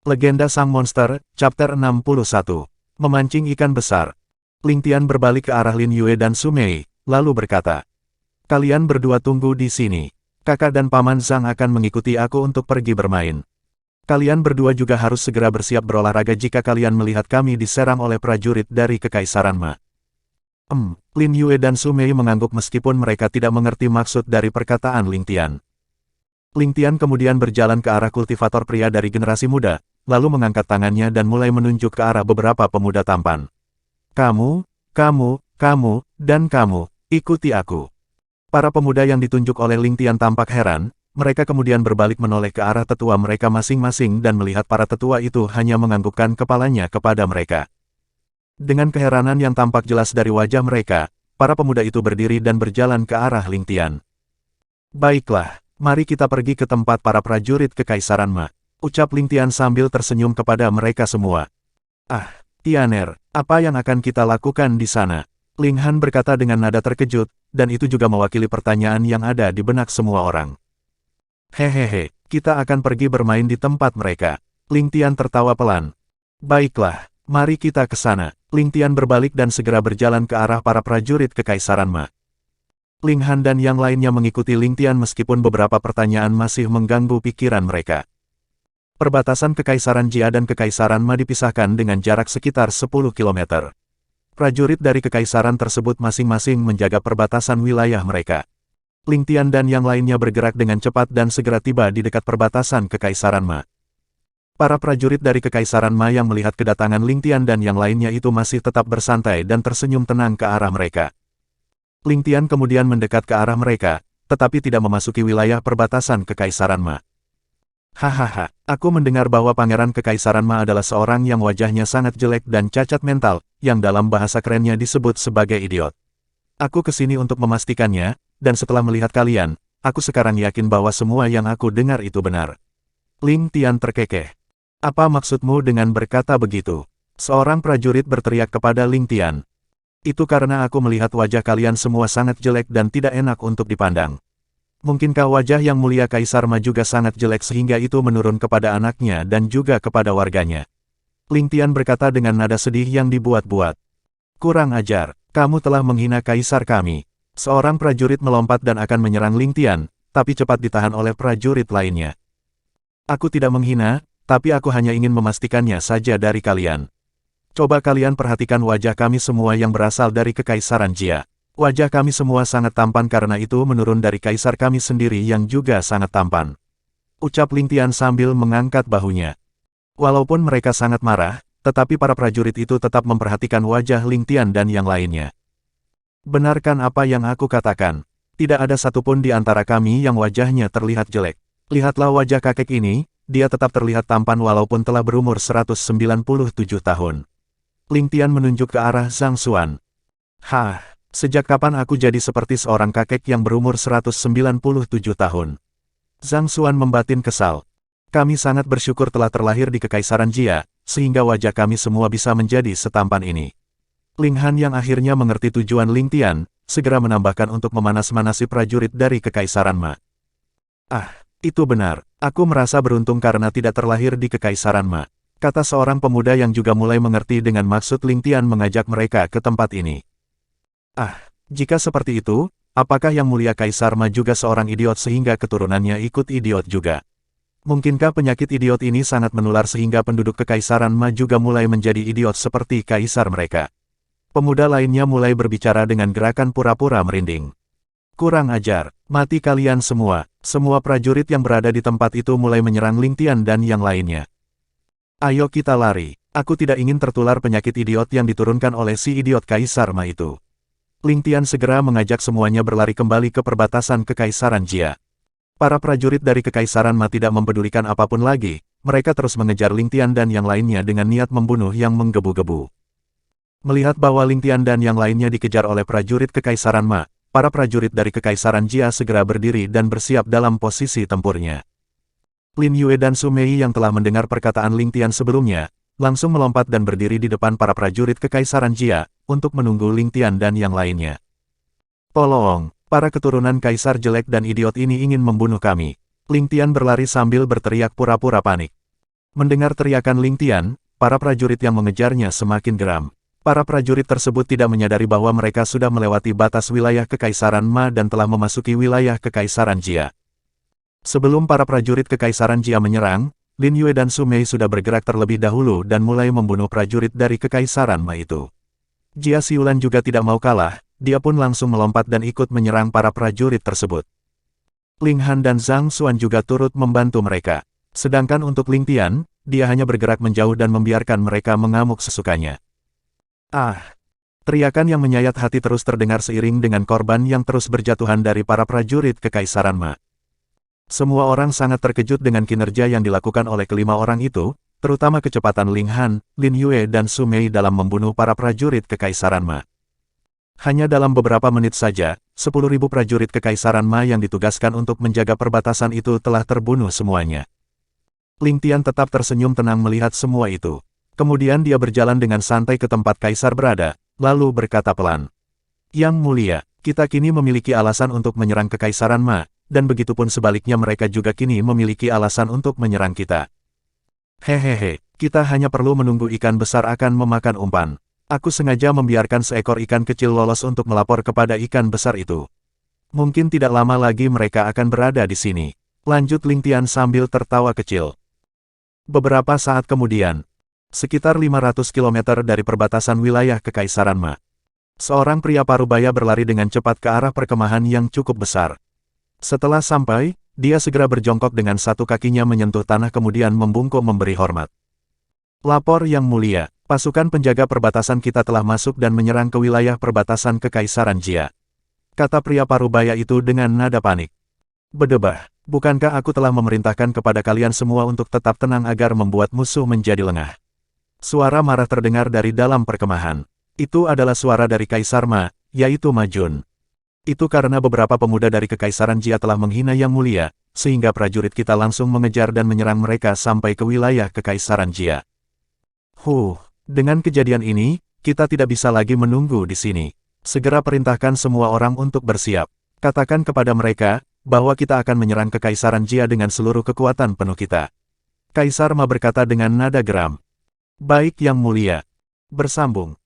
Legenda Sang Monster, Chapter 61. Memancing ikan besar. Ling Tian berbalik ke arah Lin Yue dan Su Mei, lalu berkata, "Kalian berdua tunggu di sini. Kakak dan Paman Zhang akan mengikuti aku untuk pergi bermain. Kalian berdua juga harus segera bersiap berolahraga jika kalian melihat kami diserang oleh prajurit dari Kekaisaran Ma." Lin Yue dan Su Mei mengangguk meskipun mereka tidak mengerti maksud dari perkataan Ling Tian. Ling Tian kemudian berjalan ke arah kultivator pria dari generasi muda, lalu mengangkat tangannya dan mulai menunjuk ke arah beberapa pemuda tampan. Kamu, dan kamu, ikuti aku." Para pemuda yang ditunjuk oleh Ling Tian tampak heran, mereka kemudian berbalik menoleh ke arah tetua mereka masing-masing dan melihat para tetua itu hanya menganggukkan kepalanya kepada mereka. Dengan keheranan yang tampak jelas dari wajah mereka, para pemuda itu berdiri dan berjalan ke arah Ling Tian. "Baiklah, mari kita pergi ke tempat para prajurit Kekaisaran Ma," ucap Ling Tian sambil tersenyum kepada mereka semua. "Ah, Tianer, apa yang akan kita lakukan di sana?" Ling Han berkata dengan nada terkejut, dan itu juga mewakili pertanyaan yang ada di benak semua orang. "Hehehe, kita akan pergi bermain di tempat mereka." Ling Tian tertawa pelan. "Baiklah, mari kita ke sana." Ling Tian berbalik dan segera berjalan ke arah para prajurit Kekaisaran Ma. Ling Han dan yang lainnya mengikuti Ling Tian meskipun beberapa pertanyaan masih mengganggu pikiran mereka. Perbatasan Kekaisaran Jia dan Kekaisaran Ma dipisahkan dengan jarak sekitar 10 km. Prajurit dari kekaisaran tersebut masing-masing menjaga perbatasan wilayah mereka. Ling Tian dan yang lainnya bergerak dengan cepat dan segera tiba di dekat perbatasan Kekaisaran Ma. Para prajurit dari Kekaisaran Ma yang melihat kedatangan Ling Tian dan yang lainnya itu masih tetap bersantai dan tersenyum tenang ke arah mereka. Ling Tian kemudian mendekat ke arah mereka, tetapi tidak memasuki wilayah perbatasan Kekaisaran Ma. "Hahaha, aku mendengar bahwa Pangeran Kekaisaran Ma adalah seorang yang wajahnya sangat jelek dan cacat mental, yang dalam bahasa kerennya disebut sebagai idiot. Aku kesini untuk memastikannya, dan setelah melihat kalian, aku sekarang yakin bahwa semua yang aku dengar itu benar." Ling Tian terkekeh. "Apa maksudmu dengan berkata begitu?" Seorang prajurit berteriak kepada Ling Tian. "Itu karena aku melihat wajah kalian semua sangat jelek dan tidak enak untuk dipandang. Mungkinkah wajah yang mulia Kaisar Ma juga sangat jelek sehingga itu menurun kepada anaknya dan juga kepada warganya?" Ling Tian berkata dengan nada sedih yang dibuat-buat. "Kurang ajar, kamu telah menghina Kaisar kami." Seorang prajurit melompat dan akan menyerang Ling Tian, tapi cepat ditahan oleh prajurit lainnya. "Aku tidak menghina, tapi aku hanya ingin memastikannya saja dari kalian. Coba kalian perhatikan wajah kami semua yang berasal dari Kekaisaran Jia. Wajah kami semua sangat tampan karena itu menurun dari kaisar kami sendiri yang juga sangat tampan," ucap Ling Tian sambil mengangkat bahunya. Walaupun mereka sangat marah, tetapi para prajurit itu tetap memperhatikan wajah Ling Tian dan yang lainnya. "Benarkan apa yang aku katakan? Tidak ada satupun di antara kami yang wajahnya terlihat jelek. Lihatlah wajah kakek ini, dia tetap terlihat tampan walaupun telah berumur 197 tahun. Ling Tian menunjuk ke arah Zhang Xuan. "Hah, sejak kapan aku jadi seperti seorang kakek yang berumur 197 tahun? Zhang Xuan membatin kesal. "Kami sangat bersyukur telah terlahir di Kekaisaran Jia, sehingga wajah kami semua bisa menjadi setampan ini." Ling Han yang akhirnya mengerti tujuan Ling Tian, segera menambahkan untuk memanas-manasi prajurit dari Kekaisaran Ma. "Ah, itu benar, aku merasa beruntung karena tidak terlahir di Kekaisaran Ma," kata seorang pemuda yang juga mulai mengerti dengan maksud Ling Tian mengajak mereka ke tempat ini. "Ah, jika seperti itu, apakah Yang Mulia Kaisar Ma juga seorang idiot sehingga keturunannya ikut idiot juga? Mungkinkah penyakit idiot ini sangat menular sehingga penduduk Kekaisaran Ma juga mulai menjadi idiot seperti kaisar mereka?" Pemuda lainnya mulai berbicara dengan gerakan pura-pura merinding. "Kurang ajar, mati kalian semua." Semua prajurit yang berada di tempat itu mulai menyerang Ling Tian dan yang lainnya. "Ayo kita lari, aku tidak ingin tertular penyakit idiot yang diturunkan oleh si idiot Kaisar Ma itu." Ling Tian segera mengajak semuanya berlari kembali ke perbatasan Kekaisaran Jia. Para prajurit dari Kekaisaran Ma tidak mempedulikan apapun lagi, mereka terus mengejar Ling Tian dan yang lainnya dengan niat membunuh yang menggebu-gebu. Melihat bahwa Ling Tian dan yang lainnya dikejar oleh prajurit Kekaisaran Ma, para prajurit dari Kekaisaran Jia segera berdiri dan bersiap dalam posisi tempurnya. Lin Yue dan Su Mei yang telah mendengar perkataan Ling Tian sebelumnya, langsung melompat dan berdiri di depan para prajurit Kekaisaran Jia, untuk menunggu Ling Tian dan yang lainnya. "Tolong, para keturunan kaisar jelek dan idiot ini ingin membunuh kami." Ling Tian berlari sambil berteriak pura-pura panik. Mendengar teriakan Ling Tian, para prajurit yang mengejarnya semakin geram. Para prajurit tersebut tidak menyadari bahwa mereka sudah melewati batas wilayah Kekaisaran Ma dan telah memasuki wilayah Kekaisaran Jia. Sebelum para prajurit Kekaisaran Jia menyerang, Lin Yue dan Su Mei sudah bergerak terlebih dahulu dan mulai membunuh prajurit dari Kekaisaran Ma itu. Jia Xiulan juga tidak mau kalah, dia pun langsung melompat dan ikut menyerang para prajurit tersebut. Ling Han dan Zhang Xuan juga turut membantu mereka. Sedangkan untuk Ling Tian, dia hanya bergerak menjauh dan membiarkan mereka mengamuk sesukanya. Ah! Teriakan yang menyayat hati terus terdengar seiring dengan korban yang terus berjatuhan dari para prajurit Kekaisaran Ma. Semua orang sangat terkejut dengan kinerja yang dilakukan oleh kelima orang itu, terutama kecepatan Ling Han, Lin Yue dan Su Mei dalam membunuh para prajurit Kekaisaran Ma. Hanya dalam beberapa menit saja, 10.000 prajurit Kekaisaran Ma yang ditugaskan untuk menjaga perbatasan itu telah terbunuh semuanya. Ling Tian tetap tersenyum tenang melihat semua itu. Kemudian dia berjalan dengan santai ke tempat Kaisar berada, lalu berkata pelan. Yang mulia, kita kini memiliki alasan untuk menyerang Kekaisaran Ma, dan begitupun sebaliknya mereka juga kini memiliki alasan untuk menyerang kita. Hehehe, kita hanya perlu menunggu ikan besar akan memakan umpan. Aku sengaja membiarkan seekor ikan kecil lolos untuk melapor kepada ikan besar itu. Mungkin tidak lama lagi mereka akan berada di sini. Lanjut Ling Tian sambil tertawa kecil. Beberapa saat kemudian, sekitar 500 km dari perbatasan wilayah Kekaisaran Ma, seorang pria parubaya berlari dengan cepat ke arah perkemahan yang cukup besar. Setelah sampai, dia segera berjongkok dengan satu kakinya menyentuh tanah kemudian membungkuk memberi hormat. Lapor Yang Mulia, pasukan penjaga perbatasan kita telah masuk dan menyerang ke wilayah perbatasan Kekaisaran Jia. Kata pria parubaya itu dengan nada panik. Berdebah, bukankah aku telah memerintahkan kepada kalian semua untuk tetap tenang agar membuat musuh menjadi lengah? Suara marah terdengar dari dalam perkemahan. Itu adalah suara dari Kaisar Ma, yaitu Ma Jun. Itu karena beberapa pemuda dari Kekaisaran Jia telah menghina Yang Mulia, sehingga prajurit kita langsung mengejar dan menyerang mereka sampai ke wilayah Kekaisaran Jia. Dengan kejadian ini, kita tidak bisa lagi menunggu di sini. Segera perintahkan semua orang untuk bersiap. Katakan kepada mereka, bahwa kita akan menyerang Kekaisaran Jia dengan seluruh kekuatan penuh kita. Kaisar Ma berkata dengan nada geram. Baik Yang Mulia. Bersambung.